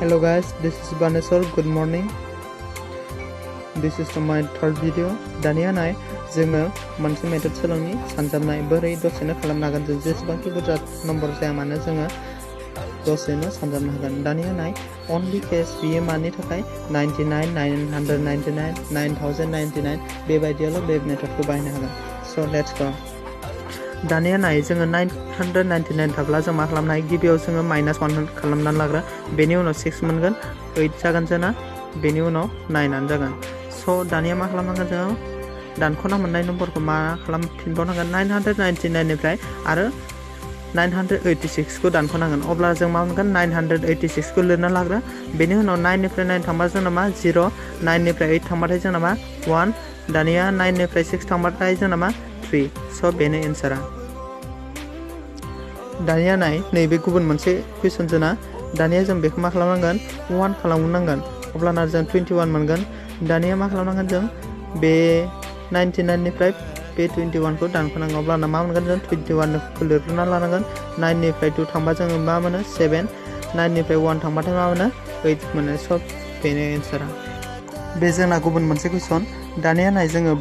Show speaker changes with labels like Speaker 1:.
Speaker 1: Hello guys, this is Baneswar. Good morning. This is my third video. दानिया नाय जोङो मोनसे मेथड सोलोंनि सानजाबनाय बोरै दसेनो खालामनो हागोन जों जेसेबांखि बुरजा नम्बर जाया मानो जोङो दसेनो सानजाबनो हागोन दानिया नाय only case बियो मानि थाखाय 99 999 9099 बेबायदियावल' बे मेथडखौ बाहायनो हागोन so let's go दानिया नाय जोङो 999 थाब्ला जों मा खालामनो हायो गिबियाव जोङो -1 खालामनानै लाग्रा बेनि उनाव 6 मोनगोन 8 जागोन जोंना बेनि उनाव 9 आनो जागोन स दानिया मा खालामनांगोन जों दानख'ना मोननाय नम्बरखौ मा खालामफिनबावनांगोन 999 निफ्राय आरो 986 खौ दानख'नांगोन अब्ला जों मा मोनगोन 986 खौ लिरना लाग्रा बेनि उनाव 9 निफ्राय 9 थांबा जोंना मा 0 9 निफ्राय 8 थांबाथाय जोंना मा 1 दानिया 9 निफ्राय 6 थांबाथाय जोंना मा 3 स बेनो एन्सारा दानिया नाय नैबे गुबुन मोनसे क्वेश्चन जोंना दानिया जों बेखौ मा खालामनांगोन 1 खालामनांगोन अब्लाना जों 21 मोनगोन दानिया मा खालामनांगोन जों बे 99 निफ्राय बे 21 खौ दानख'नांगोन अब्लाना मा मोनगोन जों 21 खौ लिरना लानांगोन 9 निफ्राय 2 थांबा जोङो मा मोनो 7 9 निफ्राय 1 थांबाथाय मा मोनो 8 मोनो सब बेनो एन्सारा बे जोंना गुबुन मोनसे क्वेश्चन दानिया नाय जोङो